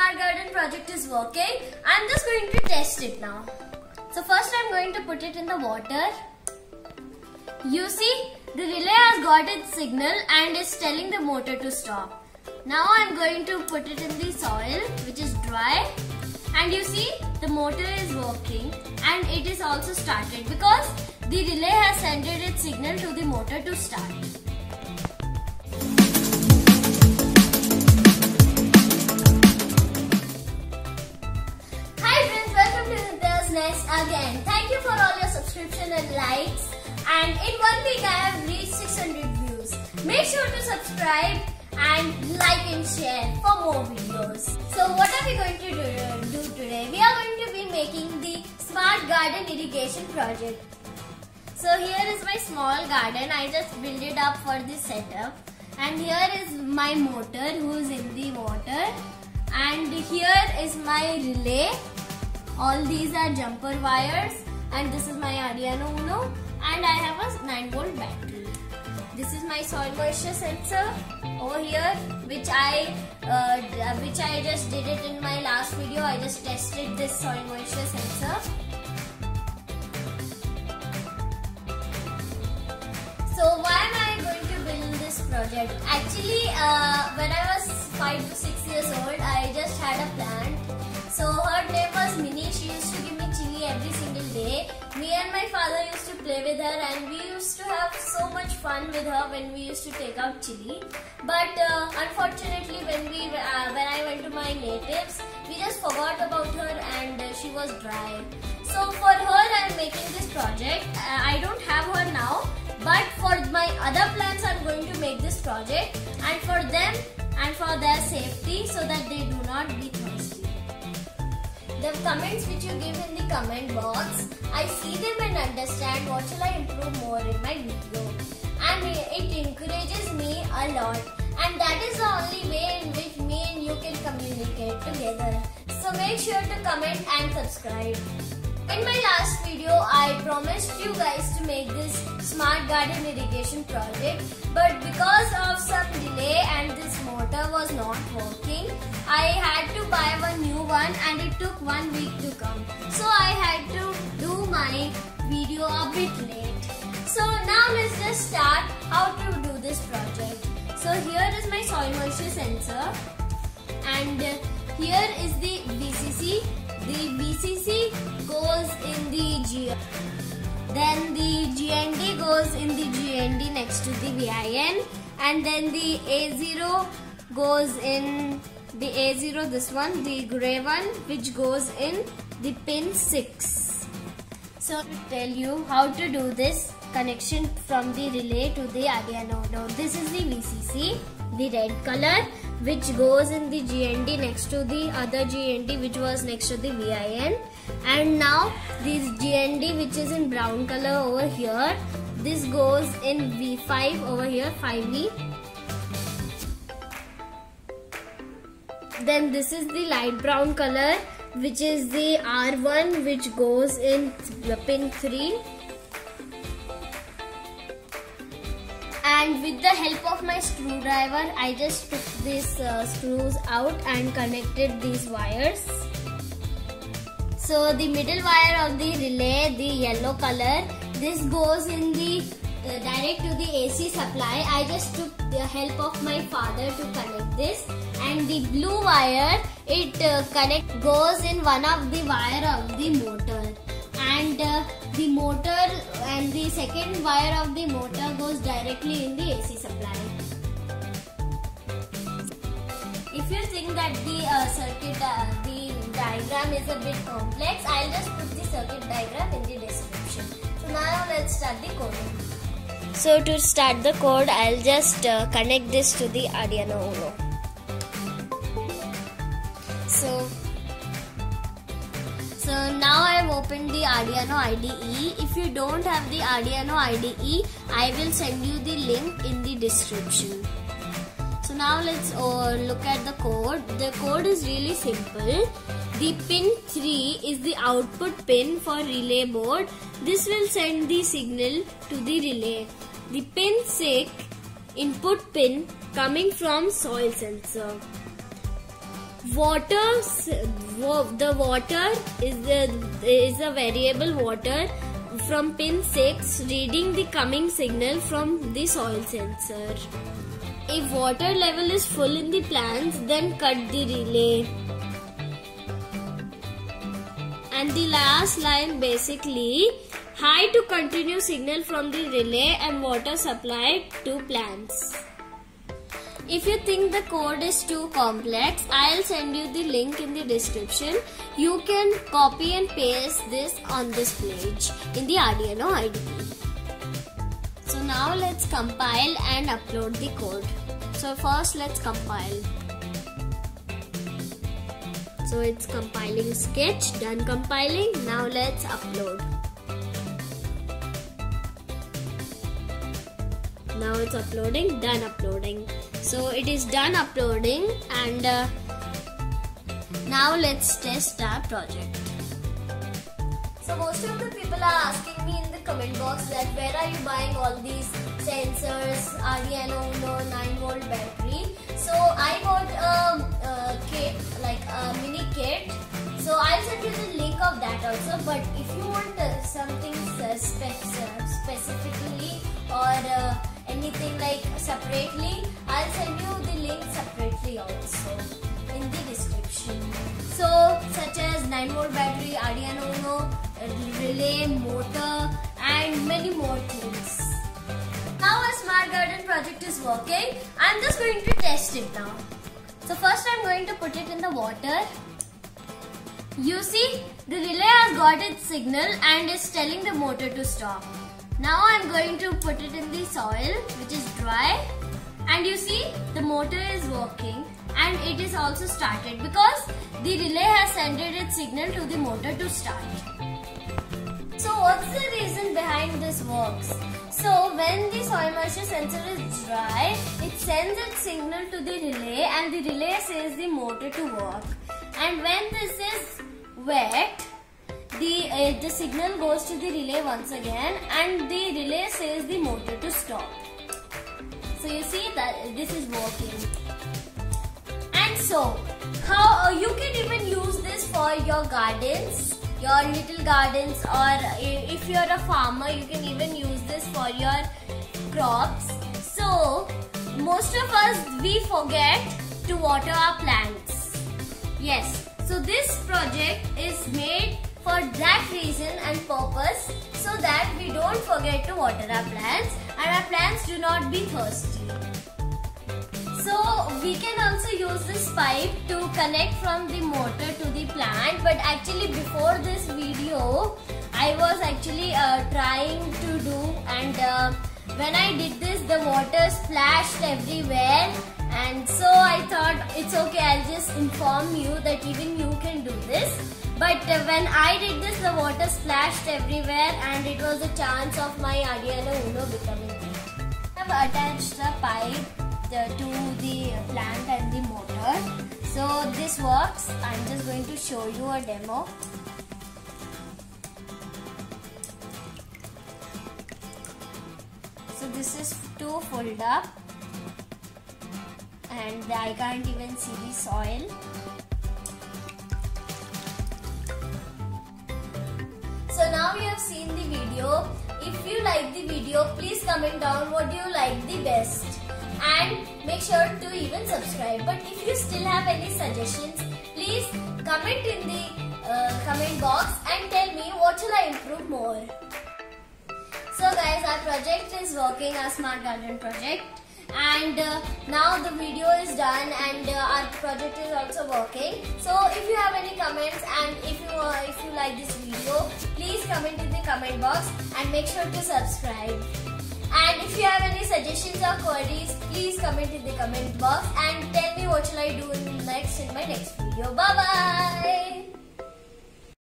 Smart Garden project is working. I'm just going to test it now. So first I'm going to put it in the water. You see, the relay has got its signal and is telling the motor to stop. Now I'm going to put it in the soil which is dry, and you see the motor is working and it is also started because the relay has sent its signal to the motor to start. Hi friends, welcome to Nitya's Nest again. Thank you for all your subscription and likes, and in 1 week I have reached 600 views. Make sure to subscribe and like and share for more videos. So what are we going to do today? We are going to be making the Smart Garden Irrigation project. So here is my small garden. I just built it up for this setup. And here is my motor who is in the water. And here is my relay. All these are jumper wires. And this is my Arduino Uno. And I have a 9-volt battery. This is my soil moisture sensor over here, which I just did it in my last video. I just tested this soil moisture sensor. So why am I going to build this project? Actually, when I was 5 to 6 years old, I just had a plant. So her name was Minnie. She used to give me chili every single day. Me and my father used to play with her, and we used to have so much fun with her when we used to take out chili. But unfortunately, when I went to my natives, we just forgot about her and she was dry. So for her, I am making this project. I don't have her now, but for my other plants, I am going to make this project, and for them and for their safety, so that they do not be thirsty. The comments which you give in the comment box, I see them and understand what shall I improve more in my video. And it encourages me a lot. And that is the only way in which me and you can communicate together. So make sure to comment and subscribe. In my last video, I promised you guys to make this Smart Garden Irrigation project. But because of some delay and this motor was not working, I had to buy one new one and it took 1 week to come. So I had to do my video a bit late. So now let's just start how to do this project. So here is my soil moisture sensor, and here is the VCC. The VCC goes in the GND. Then the GND goes in the GND next to the VIN, and then the A0 goes in the A0, this one, the grey one, which goes in the pin 6. So to tell you how to do this connection from the relay to the Arduino Uno. This is the VCC, the red color, which goes in the GND next to the other GND which was next to the VIN. And now this GND which is in brown color over here, this goes in V5 over here, 5V. Then this is the light brown color which is the R1 which goes in the pin 3. And with the help of my screwdriver, I just took these screws out and connected these wires. So the middle wire of the relay, the yellow color, this goes in the direct to the AC supply. I just took the help of my father to connect this. And the blue wire, it goes in one of the wire of the motor. And the motor and the second wire of the motor goes directly in the AC supply. If you think that the the diagram is a bit complex, I'll just put the circuit diagram in the description. So now let's start the coding. So to start the code, I'll just connect this to the Arduino Uno. So now I have opened the Arduino IDE. If you don't have the Arduino IDE, I will send you the link in the description. So now let's look at the code. The code is really simple. The pin 3 is the output pin for relay board. This will send the signal to the relay. The pin 6 input pin coming from soil sensor. The water is a variable water from pin 6 reading the coming signal from the soil sensor. If water level is full in the plants, then cut the relay. And the last line basically, high to continue signal from the relay and water supply to plants. If you think the code is too complex, I'll send you the link in the description. You can copy and paste this on this page in the Arduino IDE. So now let's compile and upload the code. So first let's compile. So it's compiling sketch, done compiling. Now let's upload. Now it's uploading, done uploading. So it is done uploading, and now let's test our project. So most of the people are asking me in the comment box that where are you buying all these sensors, Arduino Uno 9-volt battery. So I got a kit, like a mini kit. So I'll send you the link of that also. But if you want something specifically or anything like separately, I'll send you the link separately also in the description. So such as 9-volt battery, Arduino Uno, relay, motor, and many more things. Now our smart garden project is working. I'm just going to test it now. So first I'm going to put it in the water. You see, the relay has got its signal and is telling the motor to stop. Now I'm going to put it in the soil, which is dry, and you see the motor is working and it is also started because the relay has sent its signal to the motor to start. So what's the reason behind this works? So when the soil moisture sensor is dry, it sends its signal to the relay and the relay says the motor to work. And when this is wet, the signal goes to the relay once again and the relay says the motor to stop. So you see that this is working. And so, how you can even use this for your gardens, your little gardens, or if you're a farmer, you can even use this for your crops. So, most of us, we forget to water our plants. Yes, so this project is made for that reason and purpose, so that we don't forget to water our plants and our plants do not be thirsty. So we can also use this pipe to connect from the motor to the plant, but actually before this video I was actually trying to do, and when I did this the water splashed everywhere, and so I thought it's okay, I'll just inform you that even you can do this. But when I did this, the water splashed everywhere and it was a chance of my Arduino Uno becoming weak. I've attached the pipe to the plant and the motor. So this works. I'm just going to show you a demo. So this is too filled up and I can't even see the soil. So now you have seen the video. If you like the video, please comment down what you like the best. And make sure to even subscribe. But if you still have any suggestions, please comment in the comment box and tell me what shall I improve more. So guys, our project is working, our smart garden project. And now the video is done and our project is also working. So if you have any comments and if you like this video, please comment in the comment box and make sure to subscribe. And if you have any suggestions or queries, please comment in the comment box and tell me what shall I do next in my next video. Bye bye.